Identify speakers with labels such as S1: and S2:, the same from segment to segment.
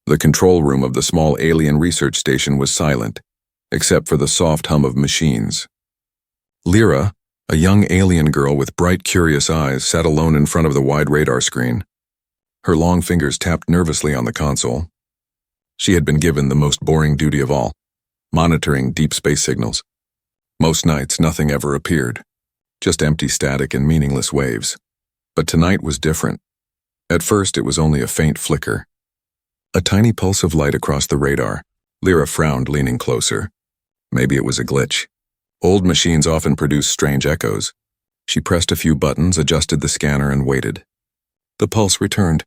S1: The control room of the small alien research station was silent, except for the soft hum of machines. Lyra, a young alien girl with bright, curious eyes, sat alone in front of the wide radar screen. Her long fingers tapped nervously on the console. She had been given the most boring duty of all, monitoring deep space signals. Most nights, nothing ever appeared, just empty static and meaningless waves. But tonight was different. At first, it was only a faint flicker. A tiny pulse of light across the radar. Lyra frowned, leaning closer. Maybe it was a glitch. Old machines often produce strange echoes. She pressed a few buttons, adjusted the scanner, and waited. The pulse returned.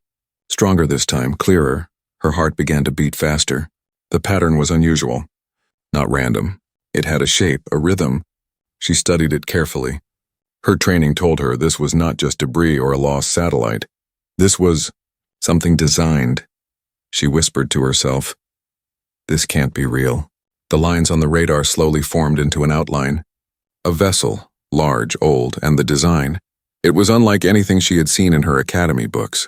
S1: Stronger this time, clearer. Her heart began to beat faster. The pattern was unusual. Not random. It had a shape, a rhythm. She studied it carefully. Her training told her this was not just debris or a lost satellite. This was something designed. She whispered to herself, "This can't be real." The lines on the radar slowly formed into an outline. A vessel, large, old, and the design. It was unlike anything she had seen in her academy books.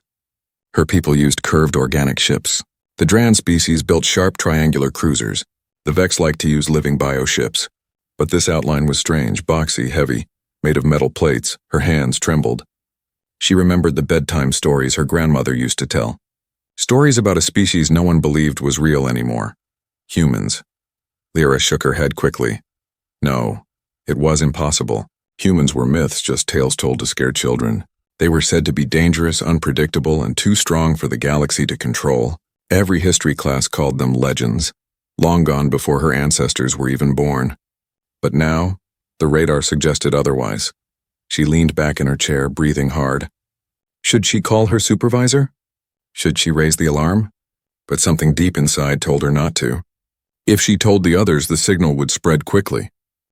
S1: Her people used curved organic ships. The Dran species built sharp triangular cruisers. The Vex liked to use living bioships. But this outline was strange, boxy, heavy, made of metal plates. Her hands trembled. She remembered the bedtime stories her grandmother used to tell. Stories about a species no one believed was real anymore. Humans. Lyra shook her head quickly. No, it was impossible. Humans were myths, just tales told to scare children. They were said to be dangerous, unpredictable, and too strong for the galaxy to control. Every history class called them legends, long gone before her ancestors were even born. But now, the radar suggested otherwise. She leaned back in her chair, breathing hard. Should she call her supervisor? Should she raise the alarm? But something deep inside told her not to. If she told the others, the signal would spread quickly.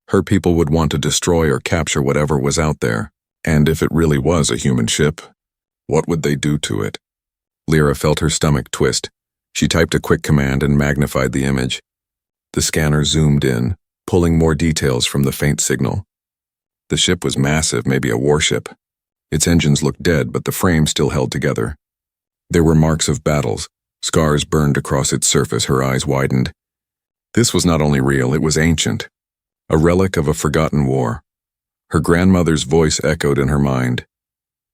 S1: Her people would want to destroy or capture whatever was out there. And if it really was a human ship, what would they do to it? Lyra felt her stomach twist. She typed a quick command and magnified the image. The scanner zoomed in, pulling more details from the faint signal. The ship was massive, maybe a warship. Its engines looked dead, but the frame still held together. There were marks of battles, scars burned across its surface. Her eyes widened. This was not only real, it was ancient. A relic of a forgotten war. Her grandmother's voice echoed in her mind.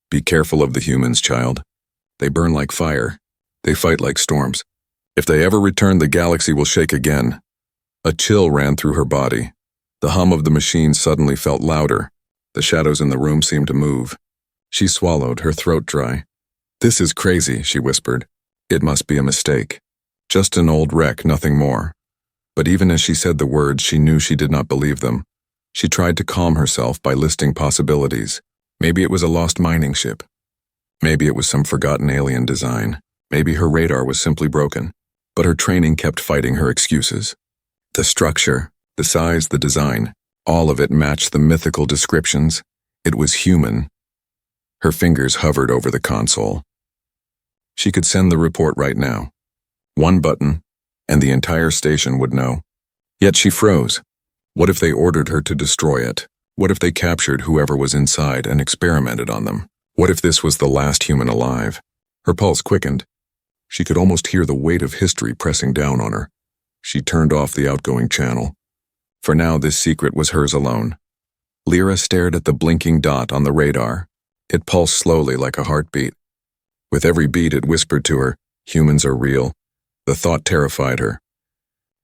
S1: Be careful of the humans, child. They burn like fire. They fight like storms. If they ever return, the galaxy will shake again. A chill ran through her body. The hum of the machine suddenly felt louder. The shadows in the room seemed to move. She swallowed, her throat dry. This is crazy, she whispered. It must be a mistake. Just an old wreck, nothing more. But even as she said the words, she knew she did not believe them. She tried to calm herself by listing possibilities. Maybe it was a lost mining ship. Maybe it was some forgotten alien design. Maybe her radar was simply broken. But her training kept fighting her excuses. The structure, the size, the design, all of it matched the mythical descriptions. It was human. Her fingers hovered over the console. She could send the report right now. One button, and the entire station would know. Yet she froze. What if they ordered her to destroy it? What if they captured whoever was inside and experimented on them? What if this was the last human alive? Her pulse quickened. She could almost hear the weight of history pressing down on her. She turned off the outgoing channel. For now, this secret was hers alone. Lyra stared at the blinking dot on the radar. It pulsed slowly like a heartbeat. With every beat, it whispered to her, humans are real. The thought terrified her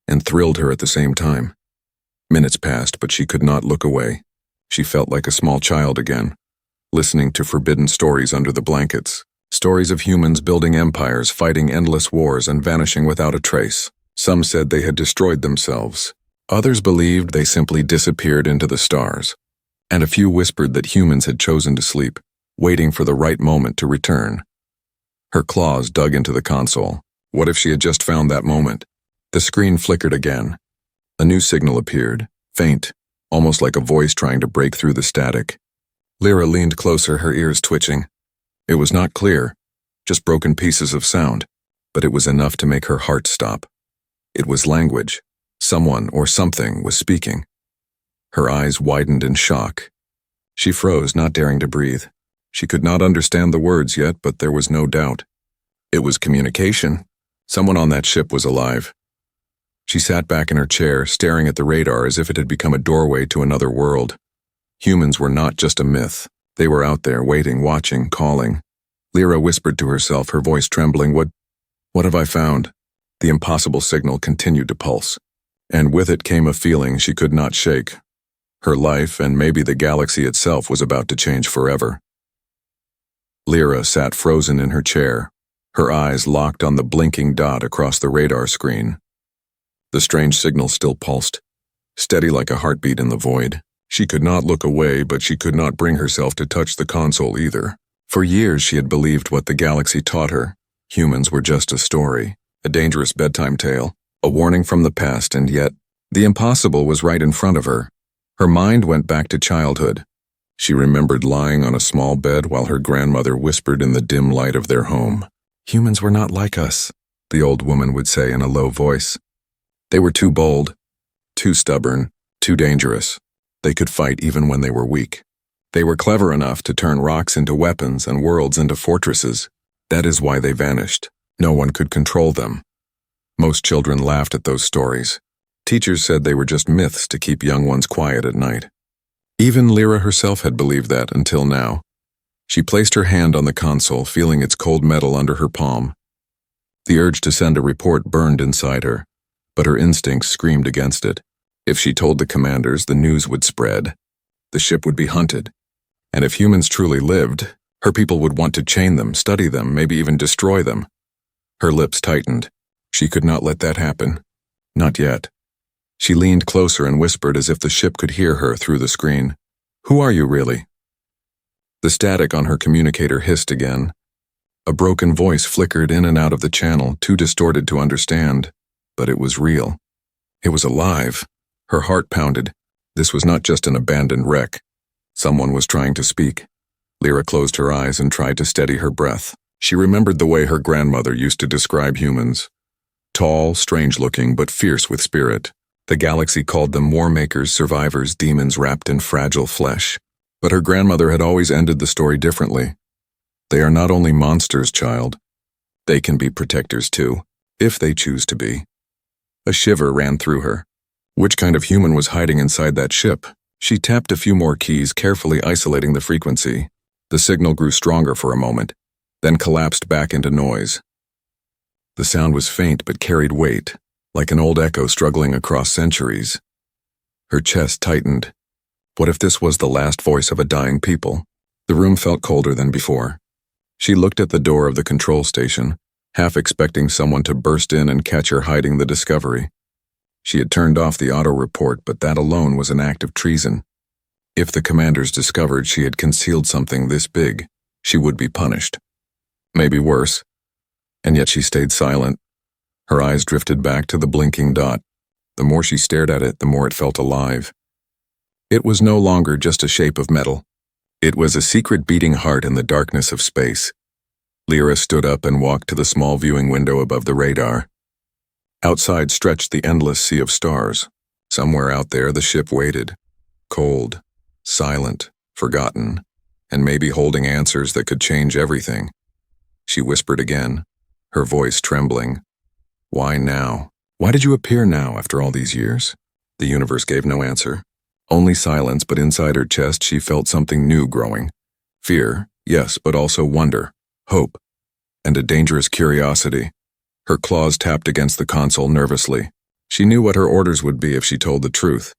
S1: and thrilled her at the same time. Minutes passed, but she could not look away. She felt like a small child again, listening to forbidden stories under the blankets. Stories of humans building empires, fighting endless wars, and vanishing without a trace. Some said they had destroyed themselves. Others believed they simply disappeared into the stars. And a few whispered that humans had chosen to sleep, waiting for the right moment to return. Her claws dug into the console. What if she had just found that moment? The screen flickered again. A new signal appeared, faint, almost like a voice trying to break through the static. Lyra leaned closer, her ears twitching. It was not clear, just broken pieces of sound, but it was enough to make her heart stop. It was language. Someone or something was speaking. Her eyes widened in shock. She froze, not daring to breathe. She could not understand the words yet, but there was no doubt. It was communication. Someone on that ship was alive. She sat back in her chair, staring at the radar as if it had become a doorway to another world. Humans were not just a myth. They were out there, waiting, watching, calling. Lyra whispered to herself, her voice trembling, What have I found?" The impossible signal continued to pulse, and with it came a feeling she could not shake. Her life, and maybe the galaxy itself, was about to change forever. Lyra sat frozen in her chair, her eyes locked on the blinking dot across the radar screen. The strange signal still pulsed, steady like a heartbeat in the void. She could not look away, but she could not bring herself to touch the console either. For years she had believed what the galaxy taught her. Humans were just a story, a dangerous bedtime tale, a warning from the past, and yet the impossible was right in front of her. Her mind went back to childhood. She remembered lying on a small bed while her grandmother whispered in the dim light of their home. "Humans were not like us," the old woman would say in a low voice. "They were too bold, too stubborn, too dangerous. They could fight even when they were weak. They were clever enough to turn rocks into weapons and worlds into fortresses. That is why they vanished. No one could control them." Most children laughed at those stories. Teachers said they were just myths to keep young ones quiet at night. Even Lyra herself had believed that until now. She placed her hand on the console, feeling its cold metal under her palm. The urge to send a report burned inside her, but her instincts screamed against it. If she told the commanders, the news would spread. The ship would be hunted. And if humans truly lived, her people would want to chain them, study them, maybe even destroy them. Her lips tightened. She could not let that happen. Not yet. She leaned closer and whispered as if the ship could hear her through the screen. "Who are you really?" The static on her communicator hissed again. A broken voice flickered in and out of the channel, too distorted to understand. But it was real. It was alive. Her heart pounded. This was not just an abandoned wreck. Someone was trying to speak. Lyra closed her eyes and tried to steady her breath. She remembered the way her grandmother used to describe humans. Tall, strange-looking, but fierce with spirit. The galaxy called them war makers, survivors, demons wrapped in fragile flesh. But her grandmother had always ended the story differently. "They are not only monsters, child. They can be protectors too, if they choose to be." A shiver ran through her. Which kind of human was hiding inside that ship? She tapped a few more keys, carefully isolating the frequency. The signal grew stronger for a moment, then collapsed back into noise. The sound was faint but carried weight, like an old echo struggling across centuries. Her chest tightened. What if this was the last voice of a dying people? The room felt colder than before. She looked at the door of the control station, half expecting someone to burst in and catch her hiding the discovery. She had turned off the auto report, but that alone was an act of treason. If the commanders discovered she had concealed something this big, she would be punished. Maybe worse. And yet she stayed silent. Her eyes drifted back to the blinking dot. The more she stared at it, the more it felt alive. It was no longer just a shape of metal. It was a secret beating heart in the darkness of space. Lyra stood up and walked to the small viewing window above the radar. Outside stretched the endless sea of stars. Somewhere out there the ship waited. Cold, silent, forgotten, and maybe holding answers that could change everything. She whispered again, her voice trembling. "Why now? Why did you appear now after all these years?" The universe gave no answer. Only silence, but inside her chest she felt something new growing. Fear, yes, but also wonder, hope, and a dangerous curiosity. Her claws tapped against the console nervously. She knew what her orders would be if she told the truth.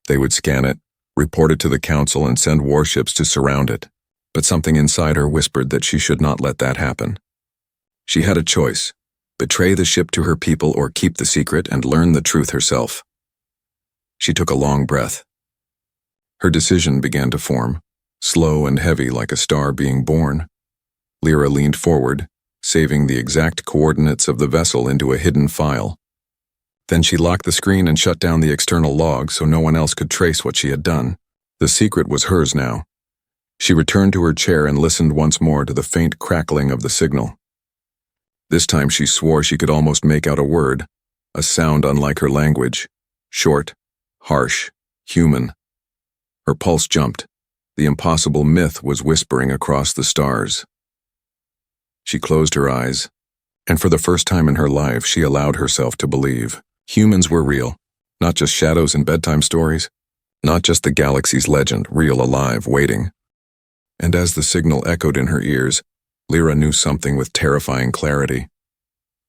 S1: They would scan it, report it to the council, and send warships to surround it. But something inside her whispered that she should not let that happen. She had a choice: betray the ship to her people or keep the secret and learn the truth herself. She took a long breath. Her decision began to form, slow and heavy like a star being born. Lyra leaned forward, saving the exact coordinates of the vessel into a hidden file. Then she locked the screen and shut down the external log so no one else could trace what she had done. The secret was hers now. She returned to her chair and listened once more to the faint crackling of the signal. This time she swore she could almost make out a word, a sound unlike her language, short, harsh, human. Her pulse jumped. The impossible myth was whispering across the stars. She closed her eyes, And for the first time in her life, she allowed herself to believe. Humans were real, not just shadows in bedtime stories, not just the galaxy's legend, real, alive, waiting. And as the signal echoed in her ears, Lyra knew something with terrifying clarity.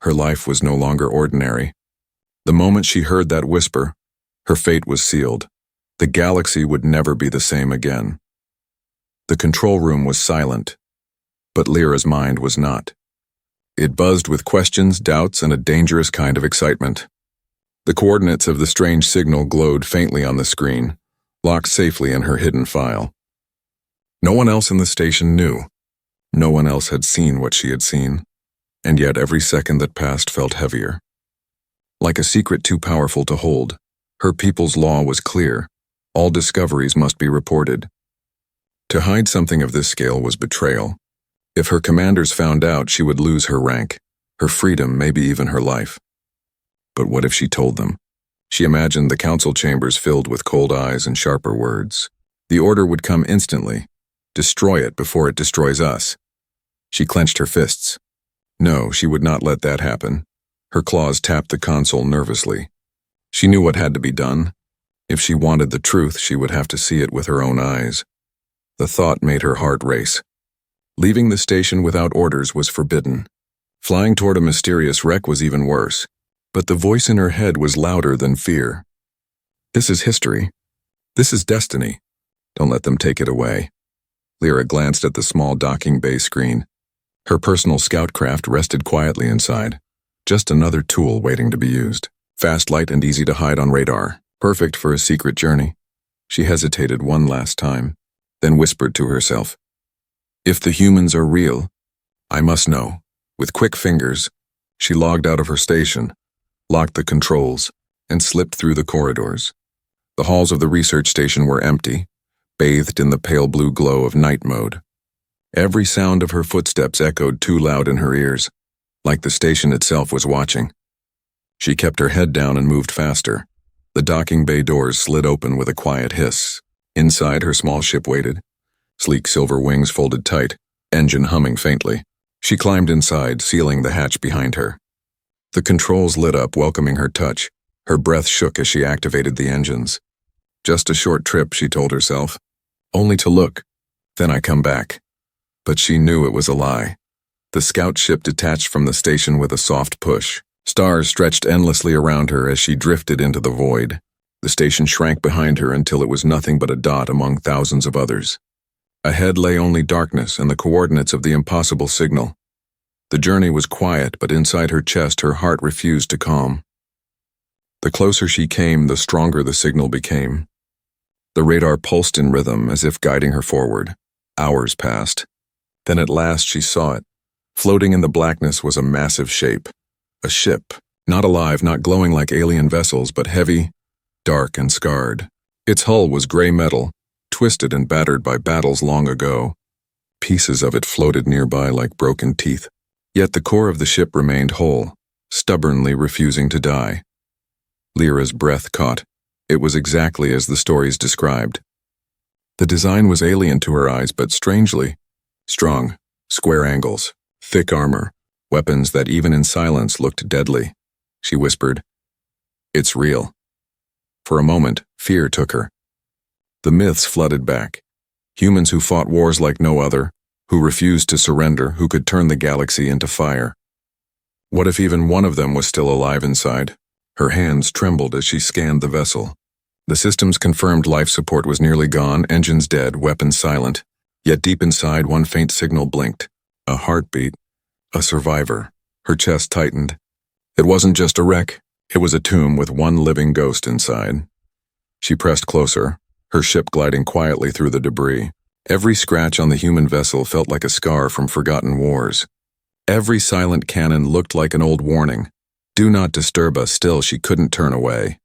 S1: Her life was no longer ordinary. The moment she heard that whisper, her fate was sealed. The galaxy would never be the same again. The control room was silent, but Lyra's mind was not. It buzzed with questions, doubts, and a dangerous kind of excitement. The coordinates of the strange signal glowed faintly on the screen, locked safely in her hidden file. No one else in the station knew. No one else had seen what she had seen, and yet every second that passed felt heavier. Like a secret too powerful to hold, her people's law was clear. All discoveries must be reported. To hide something of this scale was betrayal. If her commanders found out, she would lose her rank, her freedom, maybe even her life. But what if she told them? She imagined the council chambers filled with cold eyes and sharper words. The order would come instantly. Destroy it before it destroys us. She clenched her fists. No, she would not let that happen. Her claws tapped the console nervously. She knew what had to be done. If she wanted the truth, she would have to see it with her own eyes. The thought made her heart race. Leaving the station without orders was forbidden. Flying toward a mysterious wreck was even worse. But the voice in her head was louder than fear. This is history. This is destiny. Don't let them take it away. Lyra glanced at the small docking bay screen. Her personal scout craft rested quietly inside. Just another tool waiting to be used. Fast, light, and easy to hide on radar. Perfect for a secret journey. She hesitated one last time, then whispered to herself, "If the humans are real, I must know." With quick fingers, she logged out of her station, locked the controls, and slipped through the corridors. The halls of the research station were empty, bathed in the pale blue glow of night mode. Every sound of her footsteps echoed too loud in her ears, like the station itself was watching. She kept her head down and moved faster. The docking bay doors slid open with a quiet hiss. Inside, her small ship waited, sleek silver wings folded tight, engine humming faintly. She climbed inside, sealing the hatch behind her. The controls lit up, welcoming her touch. Her breath shook as she activated the engines. Just a short trip, she told herself. Only to look. Then I come back. But she knew it was a lie. The scout ship detached from the station with a soft push. Stars stretched endlessly around her as she drifted into the void. The station shrank behind her until it was nothing but a dot among thousands of others. Ahead lay only darkness and the coordinates of the impossible signal. The journey was quiet, but inside her chest her heart refused to calm. The closer she came, the stronger the signal became. The radar pulsed in rhythm as if guiding her forward. Hours passed. Then at last she saw it. Floating in the blackness was a massive shape. A ship, not alive, not glowing like alien vessels, but heavy, dark, and scarred. Its hull was gray metal, twisted and battered by battles long ago. Pieces of it floated nearby like broken teeth. Yet the core of the ship remained whole, stubbornly refusing to die. Lyra's breath caught. It was exactly as the stories described. The design was alien to her eyes, but strangely strong, square angles, thick armor, weapons that even in silence looked deadly. She whispered, "It's real." For a moment, fear took her. The myths flooded back. Humans who fought wars like no other, who refused to surrender, who could turn the galaxy into fire. What if even one of them was still alive inside? Her hands trembled as she scanned the vessel. The systems confirmed life support was nearly gone, engines dead, weapons silent. Yet deep inside, one faint signal blinked. A heartbeat. A survivor. Her chest tightened. It wasn't just a wreck. It was a tomb with one living ghost inside. She pressed closer, her ship gliding quietly through the debris. Every scratch on the human vessel felt like a scar from forgotten wars. Every silent cannon looked like an old warning. Do not disturb us. Still, she couldn't turn away.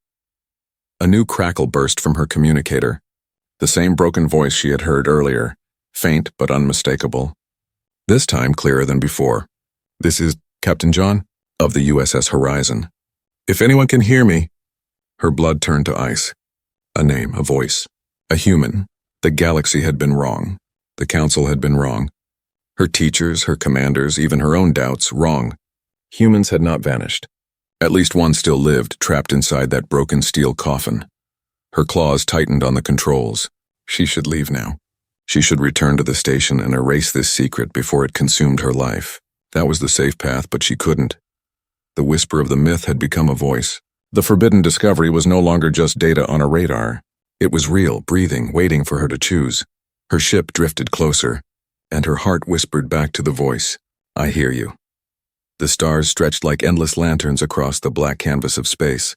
S1: A new crackle burst from her communicator. The same broken voice she had heard earlier, faint but unmistakable. This time clearer than before. "This is Captain John of the USS Horizon. If anyone can hear me." Her blood turned to ice. A name, a voice, a human. The galaxy had been wrong. The council had been wrong. Her teachers, her commanders, even her own doubts, wrong. Humans had not vanished. At least one still lived, trapped inside that broken steel coffin. Her claws tightened on the controls. She should leave now. She should return to the station and erase this secret before it consumed her life. That was the safe path, but she couldn't. The whisper of the myth had become a voice. The forbidden discovery was no longer just data on a radar. It was real, breathing, waiting for her to choose. Her ship drifted closer, and her heart whispered back to the voice, "I hear you." The stars stretched like endless lanterns across the black canvas of space.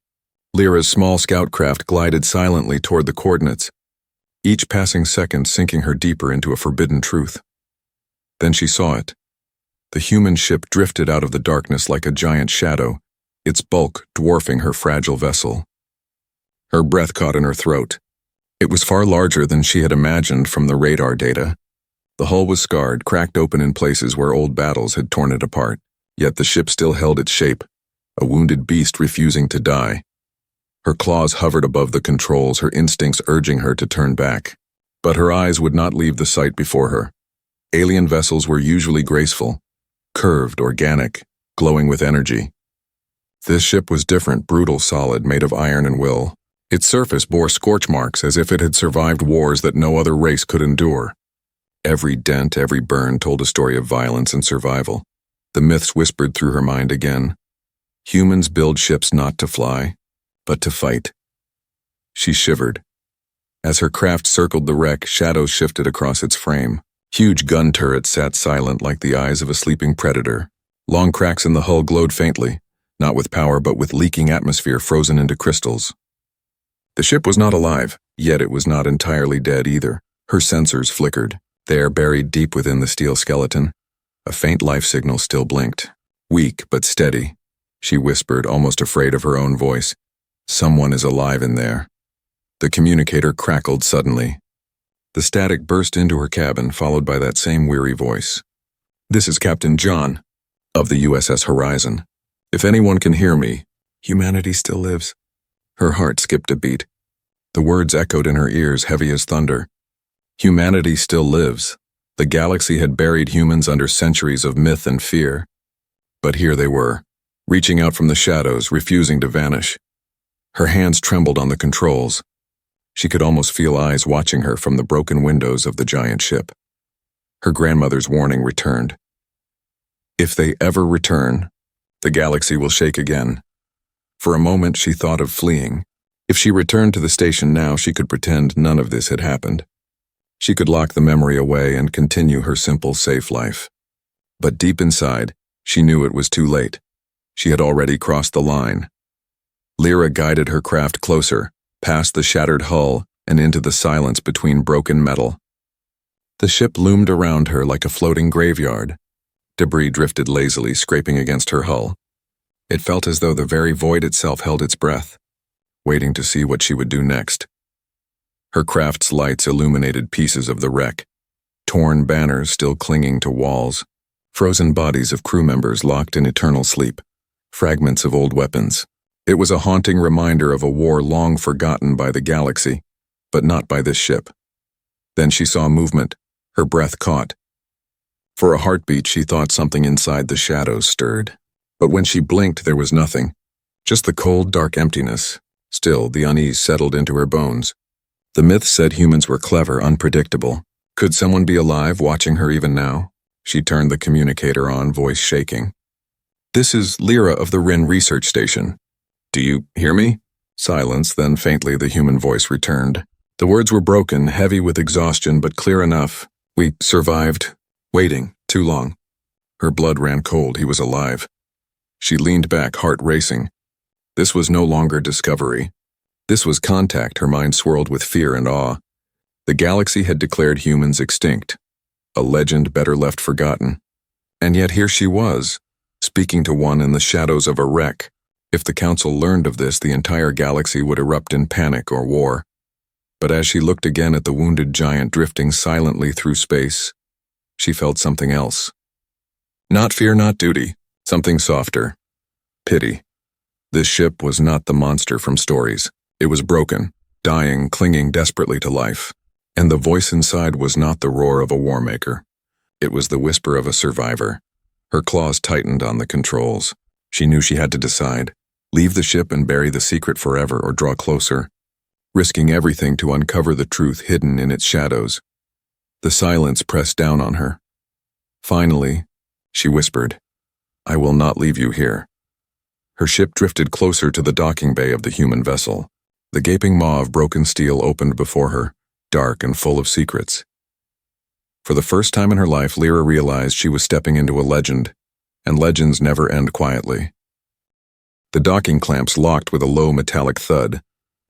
S1: Lyra's small scout craft glided silently toward the coordinates, each passing second sinking her deeper into a forbidden truth. Then she saw it. The human ship drifted out of the darkness like a giant shadow, its bulk dwarfing her fragile vessel. Her breath caught in her throat. It was far larger than she had imagined from the radar data. The hull was scarred, cracked open in places where old battles had torn it apart, yet the ship still held its shape, a wounded beast refusing to die. Her claws hovered above the controls, her instincts urging her to turn back. But her eyes would not leave the sight before her. Alien vessels were usually graceful, curved, organic, glowing with energy. This ship was different, brutal, solid, made of iron and will. Its surface bore scorch marks as if it had survived wars that no other race could endure. Every dent, every burn told a story of violence and survival. The myths whispered through her mind again. Humans build ships not to fly, but to fight. She shivered. As her craft circled the wreck, shadows shifted across its frame. Huge gun turrets sat silent like the eyes of a sleeping predator. Long cracks in the hull glowed faintly, not with power but with leaking atmosphere frozen into crystals. The ship was not alive, yet it was not entirely dead either. Her sensors flickered. There, buried deep within the steel skeleton, a faint life signal still blinked. Weak but steady, she whispered, almost afraid of her own voice. "Someone is alive in there." The communicator crackled suddenly. The static burst into her cabin, followed by that same weary voice. "This is Captain John, of the USS Horizon. If anyone can hear me, humanity still lives." Her heart skipped a beat. The words echoed in her ears, heavy as thunder. Humanity still lives. The galaxy had buried humans under centuries of myth and fear. But here they were, reaching out from the shadows, refusing to vanish. Her hands trembled on the controls. She could almost feel eyes watching her from the broken windows of the giant ship. Her grandmother's warning returned. If they ever return, the galaxy will shake again. For a moment she thought of fleeing. If she returned to the station now, she could pretend none of this had happened. She could lock the memory away and continue her simple, safe life. But deep inside, she knew it was too late. She had already crossed the line. Lyra guided her craft closer, past the shattered hull and into the silence between broken metal. The ship loomed around her like a floating graveyard. Debris drifted lazily, scraping against her hull. It felt as though the very void itself held its breath, waiting to see what she would do next. Her craft's lights illuminated pieces of the wreck, torn banners still clinging to walls, frozen bodies of crew members locked in eternal sleep, fragments of old weapons. It was a haunting reminder of a war long forgotten by the galaxy, but not by this ship. Then she saw movement, her breath caught. For a heartbeat, she thought something inside the shadows stirred. But when she blinked, there was nothing, just the cold, dark emptiness. Still, the unease settled into her bones. The myth said humans were clever, unpredictable. Could someone be alive watching her even now? She turned the communicator on, voice shaking. "This is Lyra of the Rin Research Station. Do you hear me?" Silence, then faintly the human voice returned. The words were broken, heavy with exhaustion, but clear enough. "We survived. Waiting. Too long." Her blood ran cold. He was alive. She leaned back, heart racing. This was no longer discovery. This was contact. Her mind swirled with fear and awe. The galaxy had declared humans extinct, a legend better left forgotten. And yet here she was, speaking to one in the shadows of a wreck. If the Council learned of this, the entire galaxy would erupt in panic or war. But as she looked again at the wounded giant drifting silently through space, she felt something else. Not fear, not duty, something softer. Pity. This ship was not the monster from stories. It was broken, dying, clinging desperately to life. And the voice inside was not the roar of a war maker. It was the whisper of a survivor. Her claws tightened on the controls. She knew she had to decide. Leave the ship and bury the secret forever or draw closer, risking everything to uncover the truth hidden in its shadows. The silence pressed down on her. Finally, she whispered, "I will not leave you here." Her ship drifted closer to the docking bay of the human vessel. The gaping maw of broken steel opened before her, dark and full of secrets. For the first time in her life, Lyra realized she was stepping into a legend, and legends never end quietly. The docking clamps locked with a low metallic thud,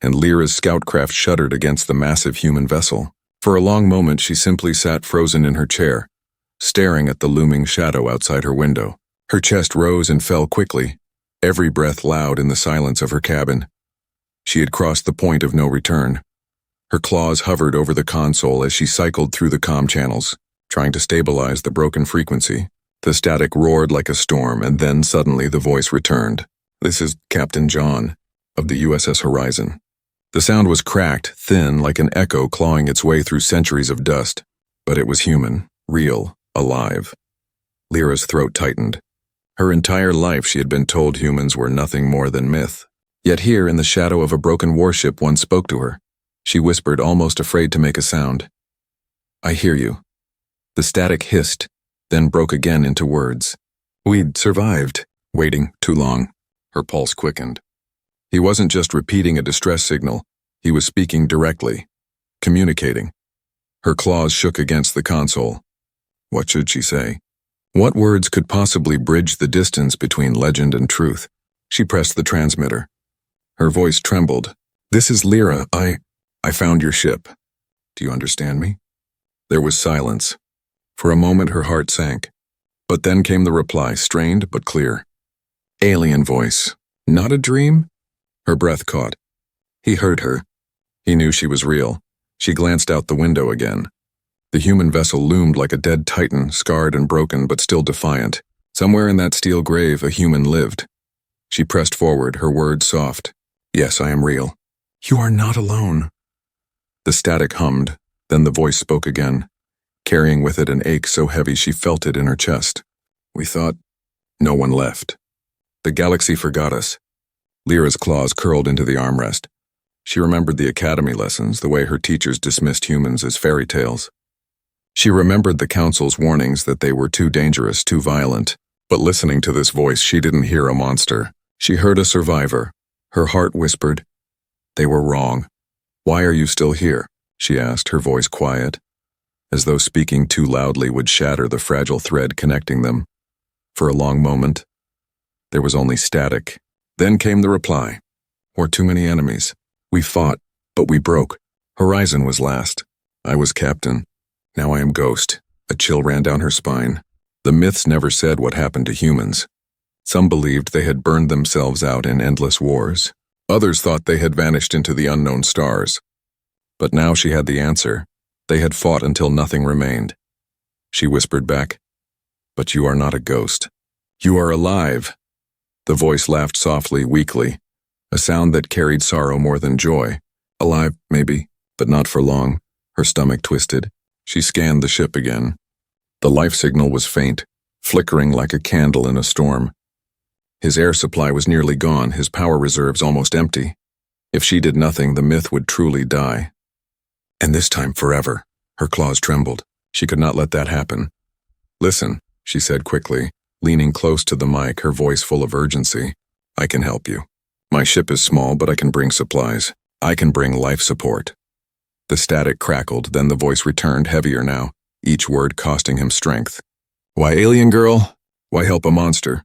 S1: and Lyra's scoutcraft shuddered against the massive human vessel. For a long moment, she simply sat frozen in her chair, staring at the looming shadow outside her window. Her chest rose and fell quickly, every breath loud in the silence of her cabin. She had crossed the point of no return. Her claws hovered over the console as she cycled through the comm channels, trying to stabilize the broken frequency. The static roared like a storm, and then suddenly the voice returned. "This is Captain John, of the USS Horizon." The sound was cracked, thin, like an echo clawing its way through centuries of dust. But it was human, real, alive. Lyra's throat tightened. Her entire life she had been told humans were nothing more than myth. Yet here, in the shadow of a broken warship, one spoke to her. She whispered, almost afraid to make a sound. "I hear you." The static hissed, then broke again into words. "We'd survived, waiting too long." Her pulse quickened. He wasn't just repeating a distress signal, he was speaking directly, communicating. Her claws shook against the console. What should she say? What words could possibly bridge the distance between legend and truth? She pressed the transmitter. Her voice trembled. "This is Lyra. I found your ship. Do you understand me?" There was silence. For a moment her heart sank. But then came the reply, strained but clear. Alien voice. "Not a dream?" Her breath caught. He heard her. He knew she was real. She glanced out the window again. The human vessel loomed like a dead titan, scarred and broken but still defiant. Somewhere in that steel grave a human lived. She pressed forward, her words soft. "Yes, I am real." "You are not alone." The static hummed, then the voice spoke again, carrying with it an ache so heavy she felt it in her chest. "We thought no one left. The galaxy forgot us." Lyra's claws curled into the armrest. She remembered the academy lessons, the way her teachers dismissed humans as fairy tales. She remembered the council's warnings that they were too dangerous, too violent. But listening to this voice, she didn't hear a monster. She heard a survivor. Her heart whispered, "They were wrong." "Why are you still here?" she asked, her voice quiet, as though speaking too loudly would shatter the fragile thread connecting them. For a long moment, there was only static. Then came the reply. "We're too many enemies. We fought, but we broke. Horizon was last. I was captain. Now I am ghost." A chill ran down her spine. The myths never said what happened to humans. Some believed they had burned themselves out in endless wars. Others thought they had vanished into the unknown stars. But now she had the answer. They had fought until nothing remained. She whispered back, "But you are not a ghost. You are alive." The voice laughed softly, weakly, a sound that carried sorrow more than joy. Alive, maybe, but not for long. Her stomach twisted. She scanned the ship again. The life signal was faint, flickering like a candle in a storm. His air supply was nearly gone, his power reserves almost empty. If she did nothing, the myth would truly die. And this time forever. Her claws trembled. She could not let that happen. "Listen," she said quickly, leaning close to the mic, her voice full of urgency. "I can help you. My ship is small, but I can bring supplies. I can bring life support." The static crackled, then the voice returned, heavier now, each word costing him strength. "Why, alien girl? Why help a monster?"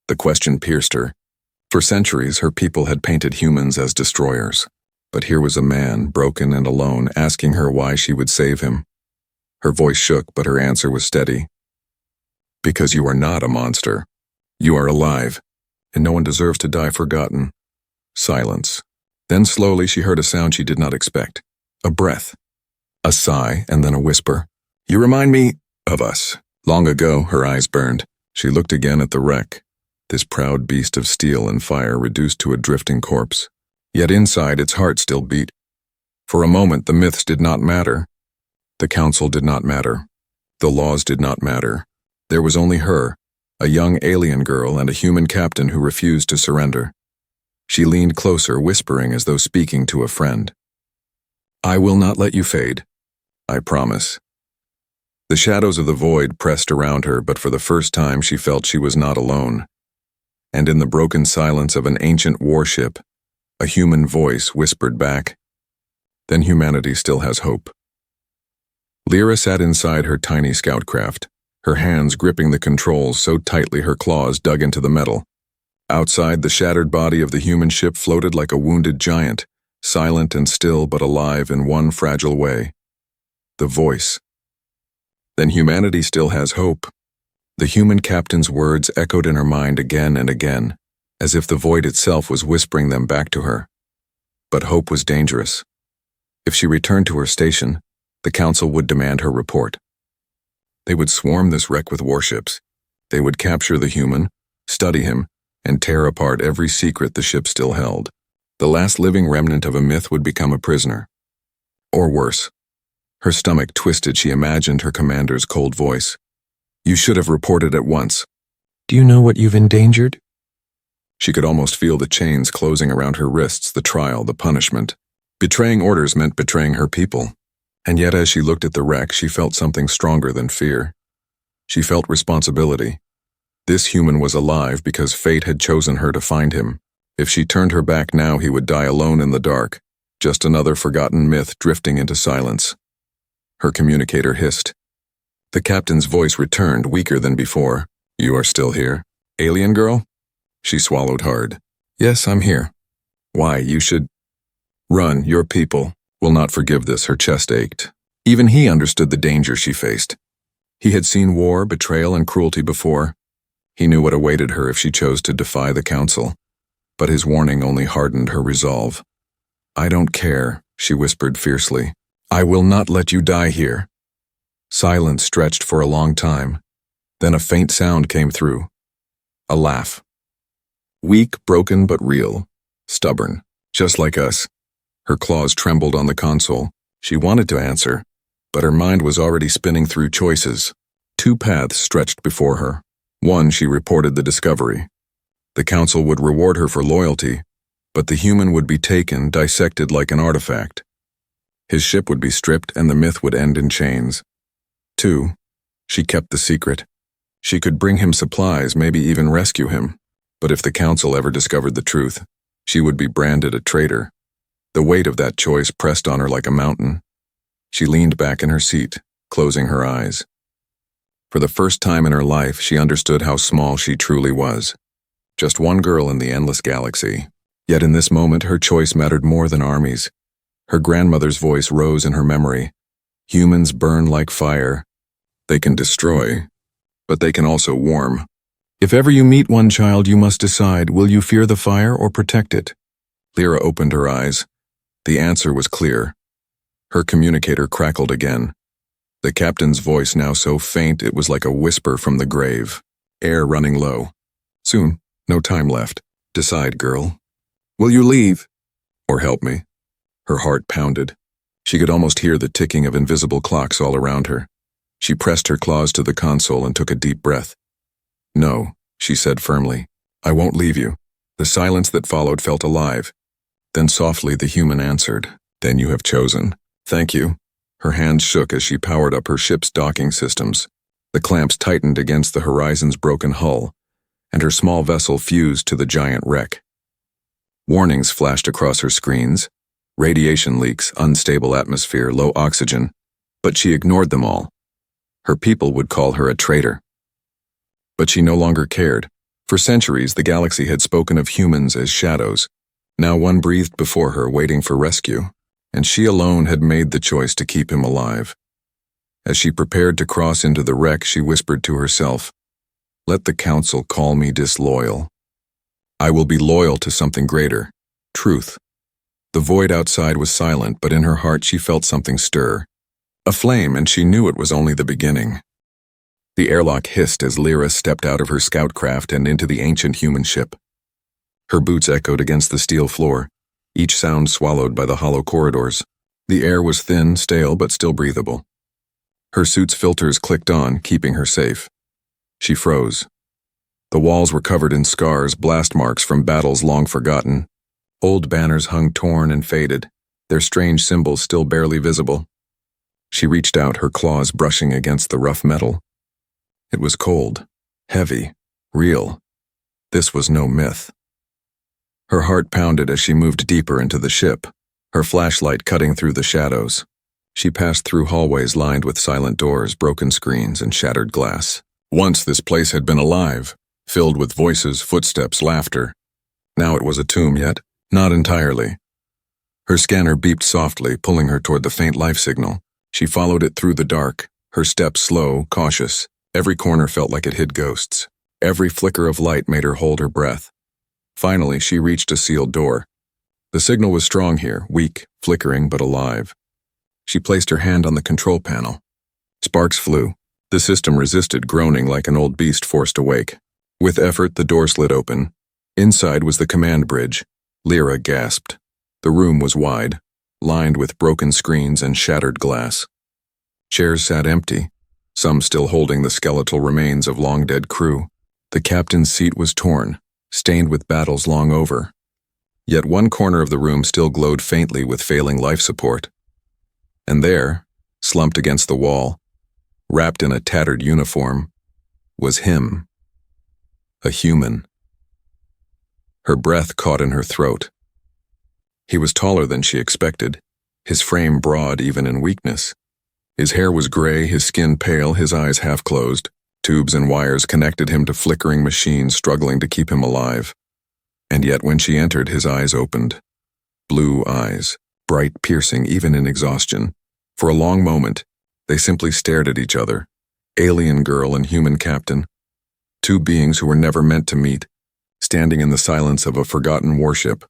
S1: The question pierced her. For centuries, her people had painted humans as destroyers. But here was a man, broken and alone, asking her why she would save him. Her voice shook, but her answer was steady. "Because you are not a monster. You are alive, and no one deserves to die forgotten." Silence. Then slowly she heard a sound she did not expect. A breath. A sigh, and then a whisper. "You remind me of us." Long ago, her eyes burned. She looked again at the wreck, this proud beast of steel and fire reduced to a drifting corpse. Yet inside, its heart still beat. For a moment, the myths did not matter. The council did not matter. The laws did not matter. There was only her, a young alien girl and a human captain who refused to surrender. She leaned closer, whispering as though speaking to a friend. "I will not let you fade. I promise." The shadows of the void pressed around her, but for the first time she felt she was not alone. And in the broken silence of an ancient warship, a human voice whispered back, "Then humanity still has hope." Lyra sat inside her tiny scout craft, her hands gripping the controls so tightly her claws dug into the metal. Outside, the shattered body of the human ship floated like a wounded giant, silent and still but alive in one fragile way. The voice. "Then humanity still has hope." The human captain's words echoed in her mind again and again, as if the void itself was whispering them back to her. But hope was dangerous. If she returned to her station, the council would demand her report. They would swarm this wreck with warships. They would capture the human, study him, and tear apart every secret the ship still held. The last living remnant of a myth would become a prisoner. Or worse. Her stomach twisted. She imagined her commander's cold voice. "You should have reported at once. Do you know what you've endangered?" She could almost feel the chains closing around her wrists, the trial, the punishment. Betraying orders meant betraying her people. And yet as she looked at the wreck, she felt something stronger than fear. She felt responsibility. This human was alive because fate had chosen her to find him. If she turned her back now, he would die alone in the dark, just another forgotten myth drifting into silence. Her communicator hissed. The captain's voice returned, weaker than before. "You are still here, alien girl?" She swallowed hard. "Yes, I'm here." "Why, you should run. Your people will not forgive this." Her chest ached. Even he understood the danger she faced. He had seen war, betrayal, and cruelty before. He knew what awaited her if she chose to defy the council. But his warning only hardened her resolve. "I don't care," she whispered fiercely. "I will not let you die here." Silence stretched for a long time. Then a faint sound came through. A laugh. Weak, broken, but real. Stubborn. Just like us. Her claws trembled on the console. She wanted to answer, but her mind was already spinning through choices. Two paths stretched before her. One, she reported the discovery. The council would reward her for loyalty, but the human would be taken, dissected like an artifact. His ship would be stripped and the myth would end in chains. Two, she kept the secret. She could bring him supplies, maybe even rescue him. But if the council ever discovered the truth, she would be branded a traitor. The weight of that choice pressed on her like a mountain. She leaned back in her seat, closing her eyes. For the first time in her life, she understood how small she truly was. Just one girl in the endless galaxy. Yet in this moment, her choice mattered more than armies. Her grandmother's voice rose in her memory. Humans burn like fire. They can destroy, but they can also warm. If ever you meet one child, you must decide, will you fear the fire or protect it? Lyra opened her eyes. The answer was clear. Her communicator crackled again. The captain's voice now so faint it was like a whisper from the grave. Air running low. Soon, no time left. Decide, girl. Will you leave? Or help me? Her heart pounded. She could almost hear the ticking of invisible clocks all around her. She pressed her claws to the console and took a deep breath. No, she said firmly. I won't leave you. The silence that followed felt alive. Then softly the human answered. Then you have chosen. Thank you. Her hands shook as she powered up her ship's docking systems. The clamps tightened against the horizon's broken hull, and her small vessel fused to the giant wreck. Warnings flashed across her screens. Radiation leaks, unstable atmosphere, low oxygen. But she ignored them all. Her people would call her a traitor. But she no longer cared. For centuries, the galaxy had spoken of humans as shadows. Now one breathed before her, waiting for rescue. And she alone had made the choice to keep him alive. As she prepared to cross into the wreck, she whispered to herself, let the council call me disloyal. I will be loyal to something greater, truth. The void outside was silent, but in her heart she felt something stir. A flame, and she knew it was only the beginning. The airlock hissed as Lyra stepped out of her scout craft and into the ancient human ship. Her boots echoed against the steel floor, each sound swallowed by the hollow corridors. The air was thin, stale, but still breathable. Her suit's filters clicked on, keeping her safe. She froze. The walls were covered in scars, blast marks from battles long forgotten. Old banners hung torn and faded, their strange symbols still barely visible. She reached out, her claws brushing against the rough metal. It was cold, heavy, real. This was no myth. Her heart pounded as she moved deeper into the ship, her flashlight cutting through the shadows. She passed through hallways lined with silent doors, broken screens, and shattered glass. Once this place had been alive, filled with voices, footsteps, laughter. Now it was a tomb, yet not entirely. Her scanner beeped softly, pulling her toward the faint life signal. She followed it through the dark, her steps slow, cautious. Every corner felt like it hid ghosts. Every flicker of light made her hold her breath. Finally, she reached a sealed door. The signal was strong here, weak, flickering, but alive. She placed her hand on the control panel. Sparks flew. The system resisted, groaning like an old beast forced awake. With effort, the door slid open. Inside was the command bridge. Lyra gasped. The room was wide, lined with broken screens and shattered glass. Chairs sat empty, some still holding the skeletal remains of long-dead crew. The captain's seat was torn, stained with battles long over. Yet one corner of the room still glowed faintly with failing life support. And there, slumped against the wall, wrapped in a tattered uniform, was him. A human. Her breath caught in her throat. He was taller than she expected, his frame broad even in weakness. His hair was gray, his skin pale, his eyes half closed. Tubes and wires connected him to flickering machines struggling to keep him alive. And yet when she entered, his eyes opened. Blue eyes, bright, piercing even in exhaustion. For a long moment, they simply stared at each other. Alien girl and human captain. Two beings who were never meant to meet, standing in the silence of a forgotten warship.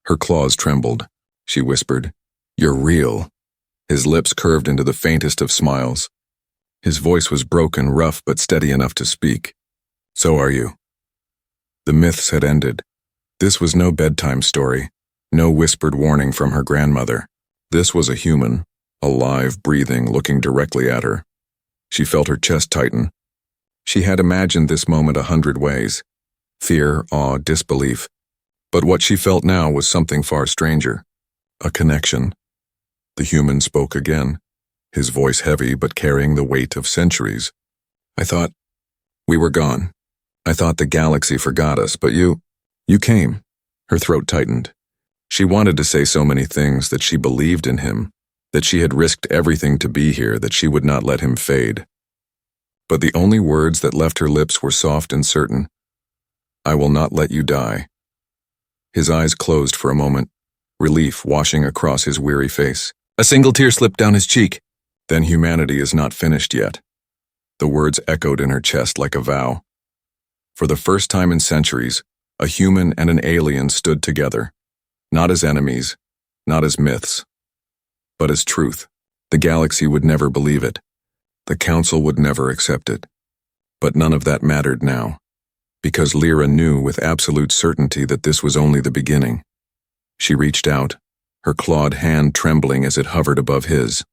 S1: Her claws trembled. She whispered, "You're real." His lips curved into the faintest of smiles. His voice was broken, rough, but steady enough to speak. "So are you." The myths had ended. This was no bedtime story, no whispered warning from her grandmother. This was a human, alive, breathing, looking directly at her. She felt her chest tighten. She had imagined this moment 100 ways. Fear, awe, disbelief. But what she felt now was something far stranger. A connection. The human spoke again, his voice heavy but carrying the weight of centuries. "I thought we were gone. I thought the galaxy forgot us, but you came." Her throat tightened. She wanted to say so many things, that she believed in him, that she had risked everything to be here, that she would not let him fade. But the only words that left her lips were soft and certain. "I will not let you die." His eyes closed for a moment, relief washing across his weary face. A single tear slipped down his cheek. "Then humanity is not finished yet." The words echoed in her chest like a vow. For the first time in centuries, a human and an alien stood together, not as enemies, not as myths, but as truth. The galaxy would never believe it. The council would never accept it. But none of that mattered now, because Lyra knew with absolute certainty that this was only the beginning. She reached out, her clawed hand trembling as it hovered above his.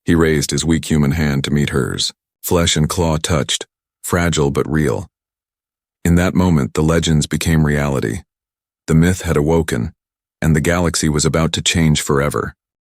S1: He raised his weak human hand to meet hers. Flesh and claw touched, fragile but real. In that moment, the legends became reality. The myth had awoken, and the galaxy was about to change forever.